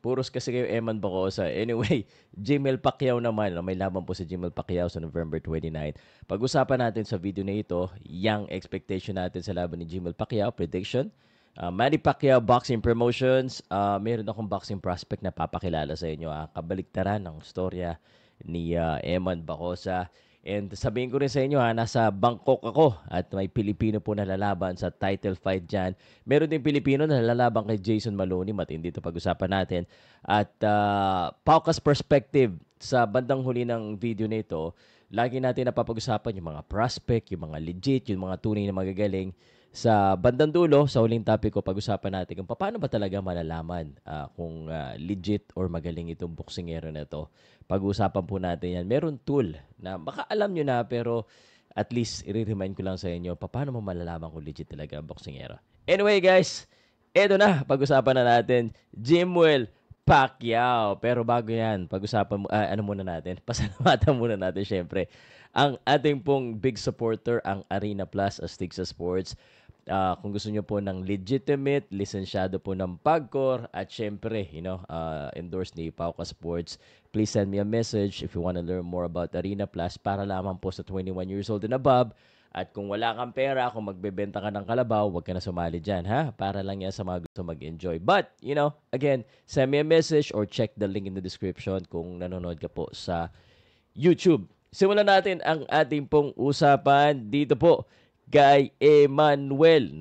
Puros kasi kayo Eman Bacosa. Anyway, Jimel Pacquiao naman. May laban po si Jimel Pacquiao sa November 29. Pag-usapan natin sa video na ito, yung expectation natin sa laban ni Jimel Pacquiao, prediction. Manny Pacquiao Boxing Promotions. Meron akong boxing prospect na papakilala sa inyo. Kabaliktaran ng storya ni Eman Bacosa. And sabihin ko rin sa inyo nasa Bangkok ako at may Pilipino po na lalaban sa title fight dyan. Meron din Pilipino na lalaban kay Jason Maloney, matindi ito pag-usapan natin. At Paukas Perspective, sa bandang huli ng video nito, lagi natin napapag-usapan yung mga prospect, yung mga legit, yung mga tunay na magagaling. Sa bandang dulo, sa huling topic ko, pag-usapan natin kung paano ba talaga malalaman kung legit or magaling itong boksingero na ito. Pag-usapan po natin yan. Meron tool na baka alam nyo na pero at least i-remind ko lang sa inyo paano mo malalaman kung legit talaga ang boksingero. Anyway guys, eto na. Pag-usapan na natin Jimwell Pacquiao. Pero bago yan, pag-usapan ano muna natin? Pasalamatan muna natin syempre ang ating pong big supporter, ang Arena Plus Astigsa Sports. Kung gusto nyo po ng legitimate, lisensyado po ng PAGCOR at syempre, endorsed ni Pauka Sports, please send me a message if you want to learn more about Arena Plus para lamang po sa 21 years old and above. At kung wala kang pera, kung magbebenta ka ng kalabaw, huwag ka na sumali dyan, ha? Para lang yan sa mga gusto mag-enjoy. But, again, send me a message or check the link in the description kung nanonood ka po sa YouTube. Simulan natin ang ating pong usapan dito po kay Emmanuel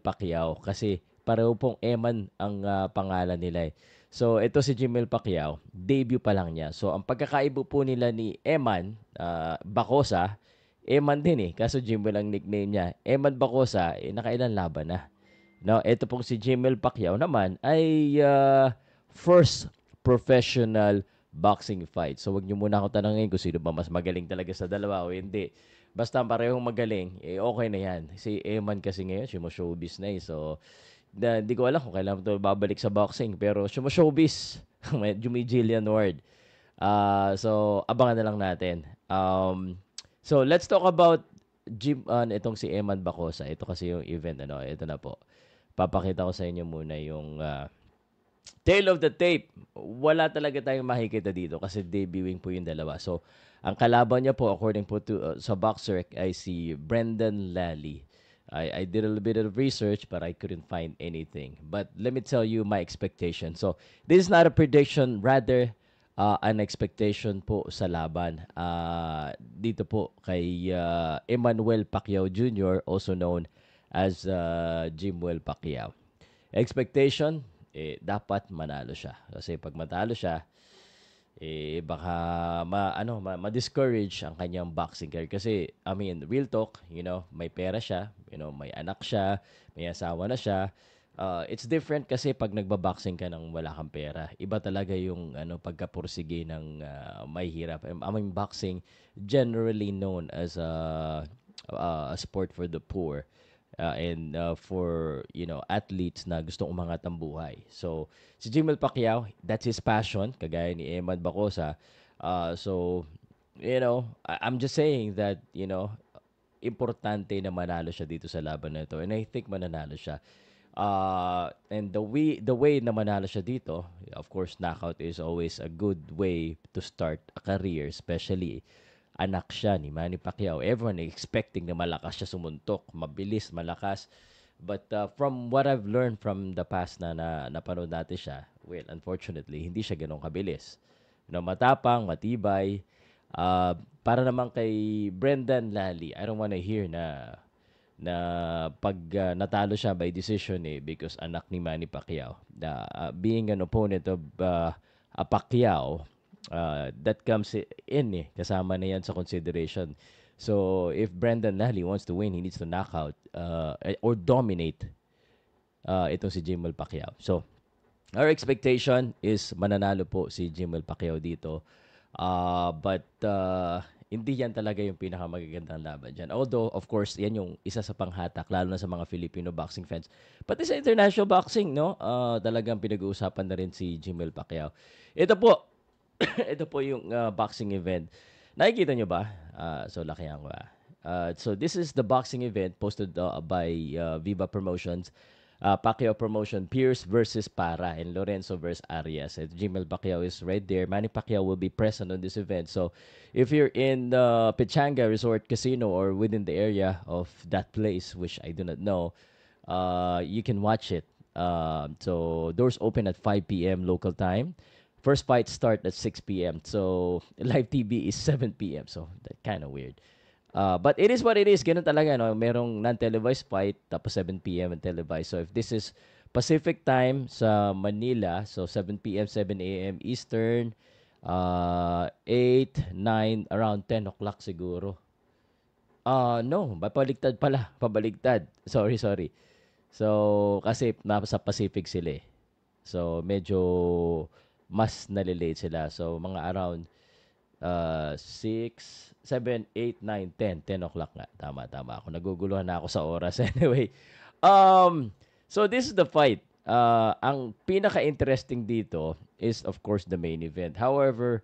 Pacquiao kasi pareho pong Eman ang pangalan nila eh. So ito si Jimel Pacquiao, debut pa lang niya. So ang pagkakaiba po nila ni Eman Bacosa, Eman din eh, kaso Jimel ang nickname niya. Eman Bacosa, nakailan laban na. No, ito pong si Jimel Pacquiao naman ay first professional boxing fight. So wag niyo muna ako tanungin kung sino ba mas magaling talaga sa dalawa o hindi. Basta parehong magaling, okay na yan. Si Eman kasi ngayon, showbiz na eh. So, di ko alam kung kailan ito babalik sa boxing. Pero showbiz. May Jillian Ward. So, abangan na lang natin. So, let's talk about itong si Eman Bacosa. Ito kasi yung event. Ito na po. Papakita ko sa inyo muna yung tail of the tape. Wala talaga tayong makikita dito kasi debuting po yung dalawa. So, ang kalaban niya po, according po to sa Boxer, ay si Brendan Lally. I did a little bit of research but I couldn't find anything. But let me tell you my expectation. So, this is not a prediction, rather an expectation po sa laban. Dito po kay Emmanuel Pacquiao Jr., also known as Jimwell Pacquiao. Expectation, dapat manalo siya. Kasi pag matalo siya, baka ma-discourage ang kanyang boxing career. Kasi, I mean, real talk, may pera siya, may anak siya, may asawa na siya. It's different kasi pag nagbaboxing ka nang wala kang pera. Iba talaga yung pagkapursige ng may hirap. I mean, boxing, generally known as a sport for the poor. And for athletes na gustong umangat ang buhay. So si Jimel Pacquiao, that's his passion, kagaya ni Eman Bacosa. So I'm just saying that importante na manalo siya dito sa laban na ito, and I think mananalo siya. And the way na manalo siya dito, of course, knockout is always a good way to start a career, especially anak siya ni Manny Pacquiao. Everyone expecting na malakas siya sumuntok, mabilis, malakas. But from what I've learned from the past na napanood natin siya, well, unfortunately, hindi siya ganun kabilis. Matapang, matibay. Para naman kay Brendan Lally, I don't wanna hear na pag natalo siya by decision because anak ni Manny Pacquiao. Being an opponent of Pacquiao, that comes in kasama na yan sa consideration. So if Brendan Lally wants to win, he needs to knock out or dominate itong si Jimel Pacquiao. So our expectation is mananalo po si Jimel Pacquiao dito. But hindi yan talaga yung pinakamagagandang laban dyan. Although, of course, yan yung isa sa panghatak, lalo na sa mga Filipino boxing fans. Pati sa international boxing, no? Talagang pinag-uusapan na rin si Jimel Pacquiao. Ito po, ito po yung boxing event. Nakikita nyo ba? So, lakihan ko. So, this is the boxing event posted by Viva Promotions. Pacquiao promotion, Pierce versus Para, and Lorenzo versus Arias. And Jimel Pacquiao is right there. Manny Pacquiao will be present on this event. So if you're in the Pechanga Resort Casino or within the area of that place, which I do not know, you can watch it. So doors open at 5 p.m. local time. First fight start at 6 p.m. So live TV is 7 p.m. So that kind of weird. But it is what it is. Ganun talaga, no? Merong non-televised fight, tapos 7 p.m. and televised. So if this is Pacific time sa Manila, so 7 p.m., 7 a.m. Eastern, 8, 9, around 10 o'clock siguro. No, pabaligtad pala. Pabaligtad. Sorry, sorry. So, kasi nasa Pacific sila eh. So, medyo mas nalilate sila. So, mga around 6, 7, 8, 9, 10. 10 o'clock nga. Tama, tama ako. Naguguluhan na ako sa oras. Anyway, so this is the fight. Ang pinaka-interesting dito is, of course, the main event. However,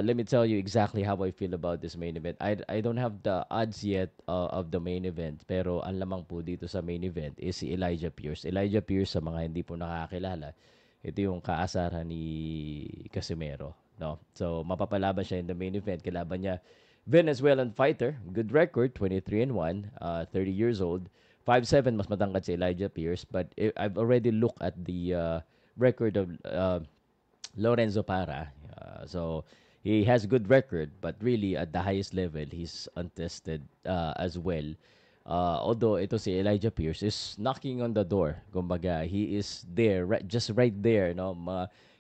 let me tell you exactly how I feel about this main event. I don't have the odds yet of the main event. Pero ang lamang po dito sa main event is si Elijah Pierce. Elijah Pierce, sa mga hindi po nakakilala, ito yung kaasaran ni Casimero. No? So, mapapalaban siya in the main event. Kalaban niya Venezuelan fighter. Good record, 23-1, 30 years old. 5'7", mas matangkad si Elijah Pierce. But I've already looked at the record of Lorenzo Para. So, he has good record, but really at the highest level, he's untested as well. Although ito si Elijah Pierce is knocking on the door. Kumbaga, he is there, just right there. No?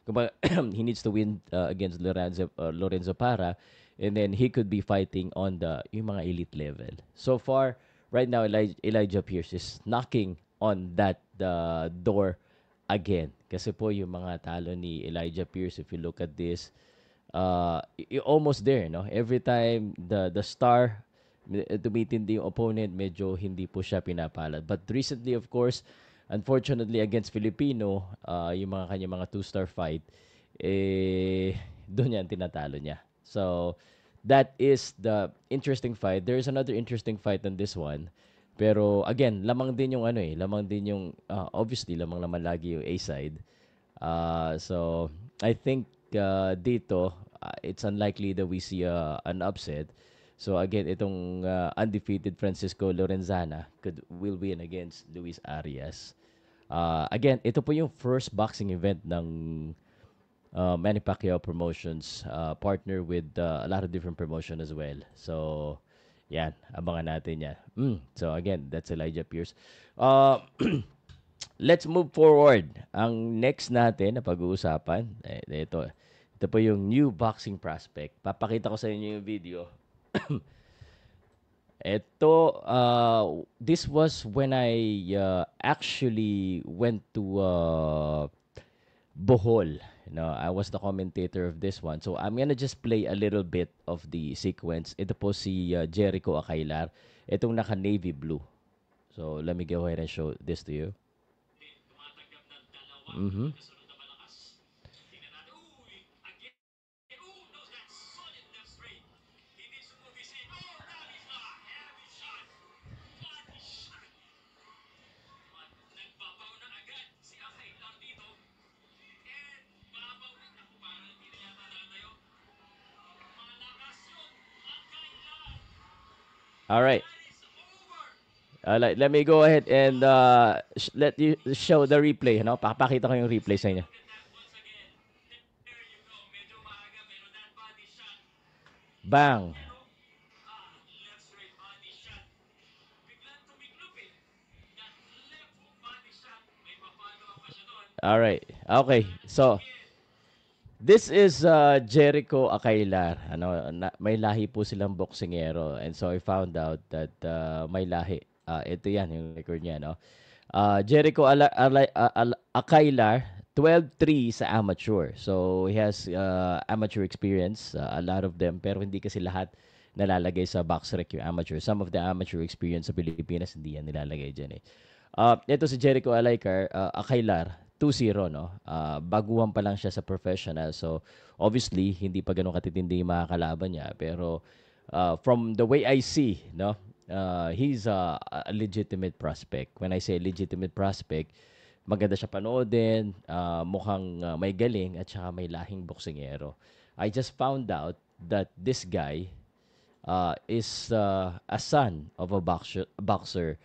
Kumbaga, he needs to win against Lorenzo Para, and then he could be fighting on yung mga elite level. So far, right now, Elijah Pierce is knocking on that door again. Kasi po yung mga talo ni Elijah Pierce, if you look at this, almost there, no? Every time the star tumitindi yung opponent, medyo hindi po siya pinapalad. But recently, of course, unfortunately against Filipino, yung mga kanya mga two-star fight, doon yan tinatalo niya. So, that is the interesting fight. There is another interesting fight on this one. Pero again, lamang din yung lamang din yung obviously lamang naman lagi yung A side. So I think dito it's unlikely that we see an upset. So again, itong undefeated Francisco Lorenzana will win against Luis Arias. Again, ito po yung first boxing event ng Manny Pacquiao Promotions, partner with a lot of different promotion as well. So yan, abangan natin yan. So again, that's Elijah Pierce. Let's move forward. Ang next natin na pag-uusapan, ito po yung new boxing prospect. Papakita ko sa inyo yung video. Ito, this was when I actually went to Bohol. I was the commentator of this one. So I'm gonna just play a little bit of the sequence. Ito po si Jericho Acailar. Itong naka-navy blue. So let me go ahead and show this to you. Mm-hmm. All right. Let me go ahead and let you show the replay. No? Papakita ko yung replay sa inyo. Bang. All right. Okay. So, this is Jericho Acailar. May lahi po silang boksingero. And so I found out that may lahi. Ito yan, yung record niya. No? Jericho Acailar, 12-3 sa amateur. So he has amateur experience, a lot of them. Pero hindi kasi lahat nalalagay sa BoxRec yung amateur. Some of the amateur experience sa Pilipinas, hindi yan nilalagay dyan eh. Ito si Jericho Acailar, 2-0, no? Baguhan pa lang siya sa professional. So, obviously, hindi pa ganun katitindi yung mga kalaban niya. Pero, from the way I see, no? He's a legitimate prospect. When I say legitimate prospect, maganda siya panoodin, mukhang may galing at saka may lahing boksingero. I just found out that this guy is a son of a boxer.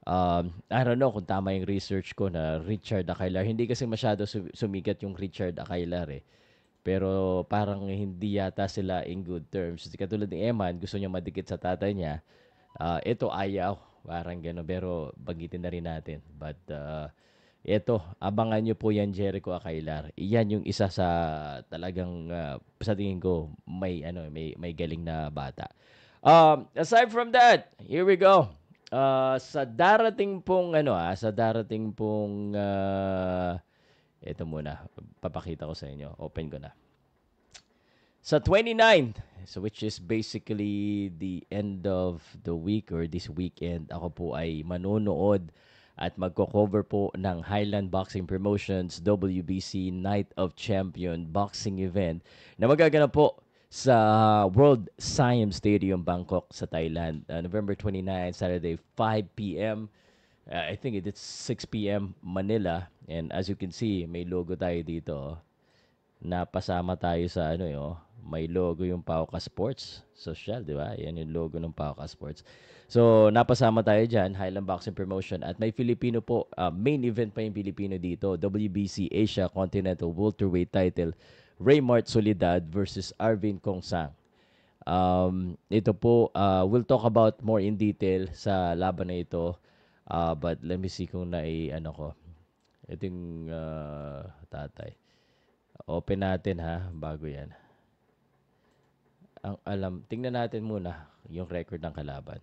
I don't know kung tama yung research ko na Richard Aguilar. Hindi kasi masyado sumigat yung Richard Aguilar eh. Pero parang hindi yata sila in good terms. Katulad ni Eman, gusto niya madikit sa tatay niya. Ito ayaw. Parang gano'n. Pero bagitin na rin natin. But ito, abangan nyo po yan, Jericho Aguilar. Iyan yung isa sa talagang sa tingin ko may galing na bata. Aside from that, here we go. Sa darating pong ito muna, papakita ko sa inyo. Open ko na. Sa 29th, so which is basically the end of the week or this weekend, ako po ay manonood at magko-cover po ng Highland Boxing Promotions WBC Night of Champion boxing event na magaganap po sa World Siam Stadium, Bangkok sa Thailand. November 29, Saturday, 5 p.m. I think it's 6 p.m. Manila. And as you can see, may logo tayo dito. Napasama tayo sa may logo yung Pauka Sports Social, di ba? Yan yung logo ng Pauka Sports. So, napasama tayo dyan, Highland Boxing Promotion. At may Filipino po, main event pa yung Filipino dito, WBC Asia Continental Welterweight title, Raymart Soledad versus Arvin Kongsang. Ito po, we'll talk about more in detail sa laban na ito. But let me see kung ko. Ito yung tatay. Open natin ha, bago yan. Tingnan natin muna yung record ng kalaban.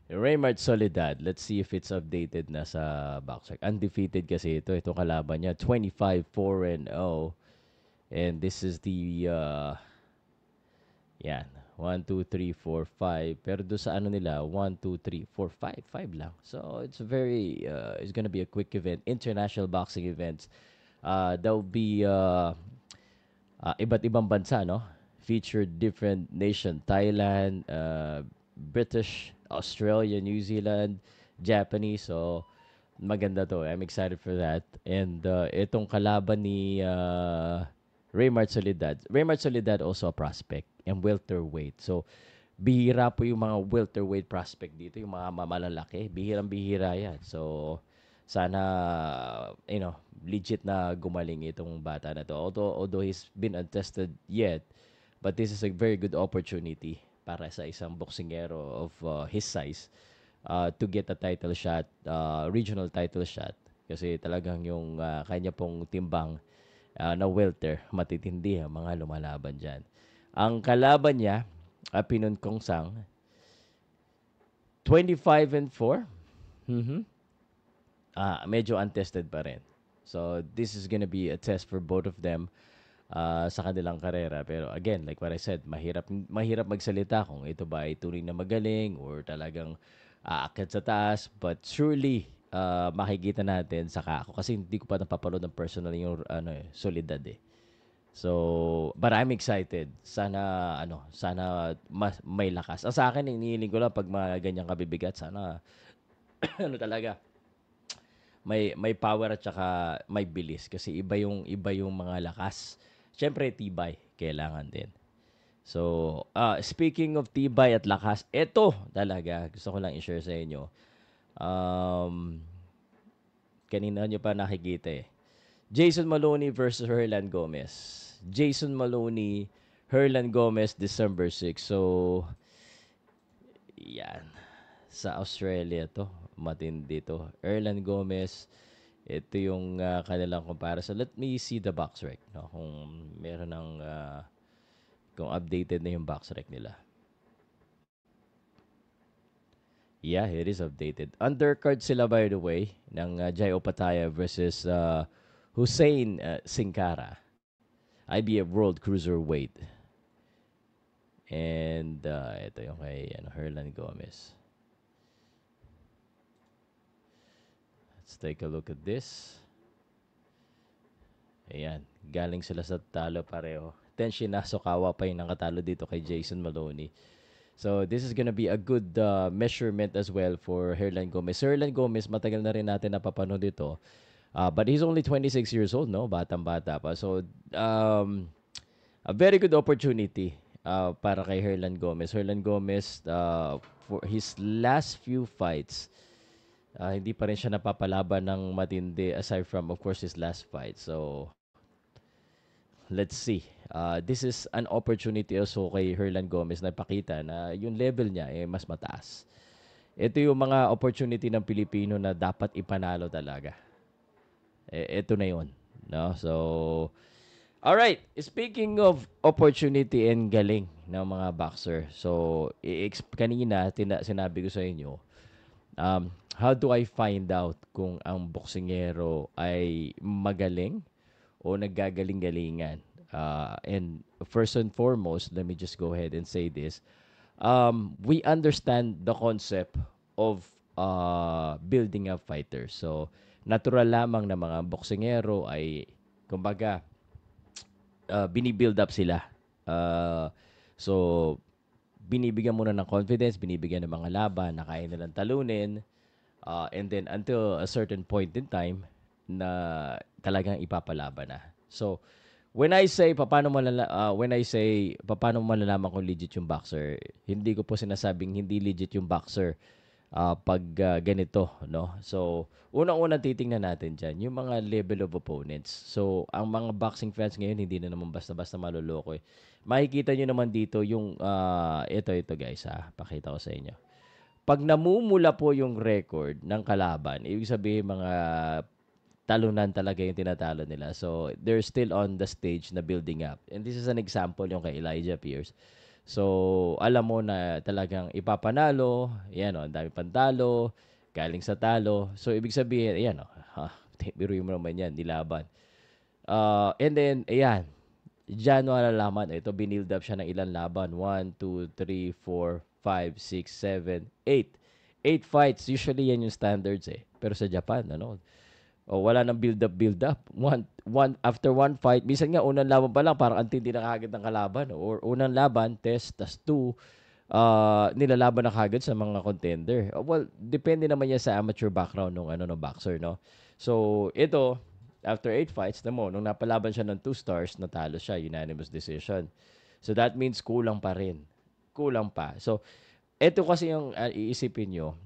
Raymart Soledad, let's see if it's updated na sa Boxrec. Undefeated kasi itong kalaban niya, 25-4-0. And this is the, yan, 1, 2, 3, 4, 5. Pero doon sa nila, 1, 2, 3, 4, 5. 5 lang. So, it's gonna be a quick event. International boxing events. There'll be iba't ibang bansa, no? Featured different nation. Thailand, British, Australia, New Zealand, Japanese. So, maganda to. I'm excited for that. And itong kalaban ni Raymart Soledad. Raymart Soledad also a prospect and welterweight. So, bihira po yung mga welterweight prospect dito, yung mga malalaki. Bihirang-bihira yan. So, sana, legit na gumaling itong bata na to. Although he's been untested yet, but this is a very good opportunity para sa isang boksingero of his size to get a title shot, regional title shot. Kasi talagang yung kanya pong timbang na welter, matitindi ang mga lumalaban dyan. Ang kalaban niya, Pinon Kongsang, 25-4. Medyo untested pa rin. So, this is gonna be a test for both of them sa kanilang karera. Pero again, like what I said, mahirap magsalita kung ito ba ay tunay na magaling or talagang aakyat sa taas. But surely, makikita natin saka ako. Kasi hindi ko pa napapanood ng personal yung Soledad eh. So, but I'm excited. Sana may lakas. Sa akin, inihiling ko lang pag mga ganyang kabibigat, sana talaga may power at saka may bilis kasi iba yung mga lakas. Syempre tibay kailangan din. So, speaking of tibay at lakas, ito talaga gusto ko lang i-share sa inyo. Kanina nyo pa nakikita eh. Jason Maloney versus Herlan Gomez. Jason Maloney, Herlan Gomez, December 6. So, yan. Sa Australia to. Matindi to. Herlan Gomez, ito yung kanilang comparison. Let me see the box rec. No? Kung meron ng kung updated na yung box rec nila. Yeah, it is updated. Undercard sila by the way ng Jai Opataya versus Hussein Sincara. IBF World Cruiserweight. And ito yung kay Herlan Gomez. Let's take a look at this. Ayan, galing sila sa talo pareho. Tenshin Nasukawa pa yung nakatalo dito kay Jason Maloney. So, this is gonna be a good measurement as well for Herlan Gomez. Herlan Gomez, matagal na rin natin napapanood dito. But he's only 26 years old, no? Batang-bata pa. So, a very good opportunity para kay Herlan Gomez. Herlan Gomez, for his last few fights, hindi pa rin siya napapalaban ng matindi aside from, of course, his last fight. So, let's see. This is an opportunity also kay Herlan Gomez na ipakita na yung level niya mas mataas. Ito yung mga opportunity ng Pilipino na dapat ipanalo talaga. Ito na yun. No? So, alright. Speaking of opportunity and galing ng mga boxer. So, kanina sinabi ko sa inyo, how do I find out kung ang boksingero ay magaling o naggagaling-galingan? And first and foremost, let me just go ahead and say this. We understand the concept of building up fighters. So, natural lamang na mga boksingero ay, kumbaga, binibuild up sila. So, binibigyan muna ng confidence, binibigyan ng mga laban na kaya nilang talunin. And then, until a certain point in time, na talagang ipapalaban na. So, when I say paano malalaman kung legit yung boxer, hindi ko po sinasabing hindi legit yung boxer pag ganito, no? So, unang-unang titingnan natin dyan, yung mga level of opponents. So, ang mga boxing fans ngayon, hindi na naman basta-basta maluloko eh. Makikita nyo naman dito yung, ito guys pakita ko sa inyo. Pag namumula po yung record ng kalaban, ibig sabihin mga talunan talaga yung tinatalo nila. So, they're still on the stage na building up. And this is an example yung kay Elijah Pierce. So, alam mo na talagang ipapanalo, yan o, ang dami pantalo, galing sa talo. So, ibig sabihin, ayan o, biruin mo naman yan, nilaban. And then, ayan, diyan mo alalaman, ito, binild up siya ng ilang laban. 1, 2, 3, 4, 5, 6, 7, 8. 8 fights, usually yan yung standards eh. Pero sa Japan, ano, wala nang build up. After one fight, minsan nga unang laban pa lang parang antindi na kagad ng kalaban or unang laban, test, tas 2, nilalaban na kagad sa mga contender. Well, depende naman yan sa amateur background ng boxer, no? So, ito, after 8 fights, nung napalaban siya ng 2 stars, natalo siya, unanimous decision. So, that means kulang pa rin. Kulang pa. So, ito kasi yung iisipin nyo,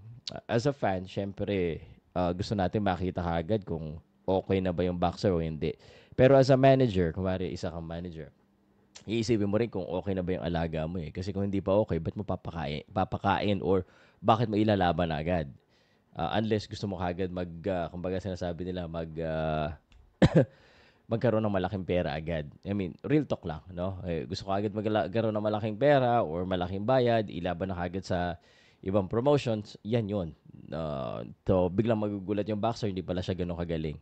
as a fan, syempre, gusto natin makita kagad kung okay na ba yung boxer o hindi. Pero as a manager, kumari isa kang manager, iisipin mo rin kung okay na ba yung alaga mo eh. Kasi kung hindi pa okay, ba't mo papakain or bakit mo ilalaban agad? Unless gusto mo kagad kumbaga sinasabi nila, magkaroon ng malaking pera agad. I mean, real talk lang, no? Gusto ko agad magkaroon ng malaking pera or malaking bayad, ilaban na kagad sa ibang promotions, yan yun. So, biglang magugulat yung boxer, hindi pala siya ganun kagaling.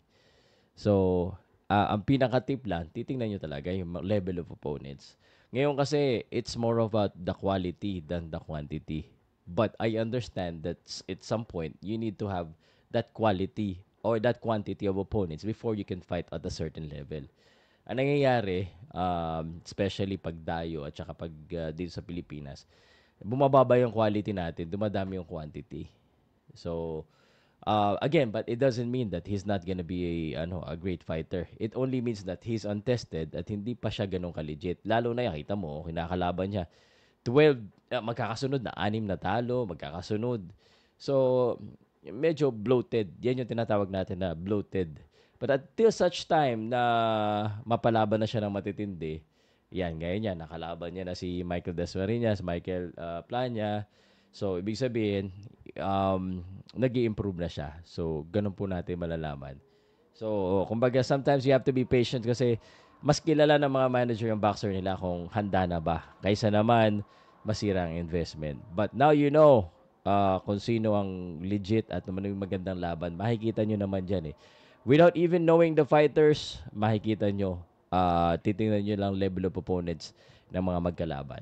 So, ang pinaka-tip lang, titingnan nyo talaga yung level of opponents. Ngayon kasi, it's more about the quality than the quantity. But I understand that at some point, you need to have that quality or that quantity of opponents before you can fight at a certain level. Ang nangyayari, especially pag dayo at saka pag dito sa Pilipinas, bumababa yung quality natin, dumadami yung quantity. So, again, but it doesn't mean that he's not gonna be a great fighter. It only means that he's untested at hindi pa siya ganun ka-legit. Lalo na nakita mo, kinakalaban niya. 12, magkakasunod na 6 na talo, magkakasunod. So, medyo bloated. Yan yung tinatawag natin na bloated. But until such time na mapalaban na siya ng matitindi, yan, ngayon yan, nakalaban niya na si Michael Desmariñas, Michael Plania. So, ibig sabihin, nag-i-improve na siya. So, ganun po natin malalaman. So, kumbaga, sometimes you have to be patient kasi mas kilala ng mga manager yung boxer nila kung handa na ba. Kaysa naman, masira ang investment. But now you know kung sino ang legit at naman yung magandang laban. Makikita nyo naman dyan eh. Without even knowing the fighters, makikita nyo, titingnan nyo lang level of opponents ng mga magkalaban.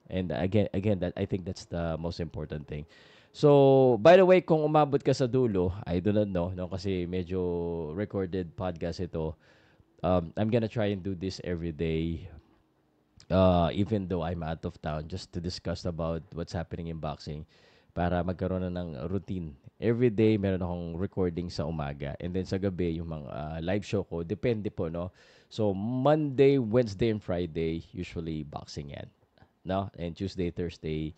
And again, that I think that's the most important thing. So, by the way, kung umabot ka sa dulo, I do not know, no, kasi medyo recorded podcast ito. I'm gonna try and do this every day. even though I'm out of town, just to discuss about what's happening in boxing para magkaroon na ng routine. Every day, meron akong recording sa umaga. And then sa gabi, yung mga live show ko, depende po, no? So, Monday, Wednesday, and Friday, usually boxing yan. No? And Tuesday, Thursday,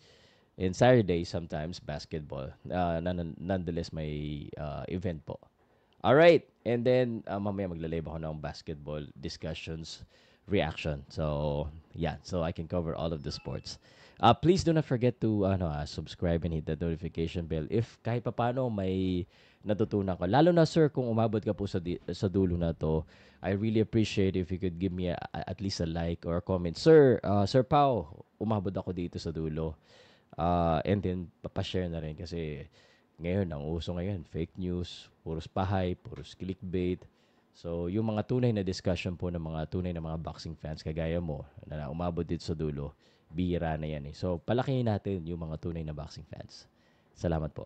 and Saturday, sometimes basketball. Nonetheless, may event po. All right. And then, mamaya maglalive ako ng basketball discussions, reaction. So, yeah. So, I can cover all of the sports. Please do not forget to subscribe and hit the notification bell if kahit papano may natutunan ko. Lalo na, sir, kung umabot ka po sa dulo na to, I really appreciate if you could give me at least a like or a comment. Sir Pao, umabot ako dito sa dulo. And then, papashare na rin kasi ngayon, ang uso ngayon, fake news, puros pahay, puros clickbait. So, yung mga tunay na discussion po ng mga tunay na mga boxing fans kagaya mo na umabot dito sa dulo, bihira na yan eh. So, palakihin natin yung mga tunay na boxing fans. Salamat po.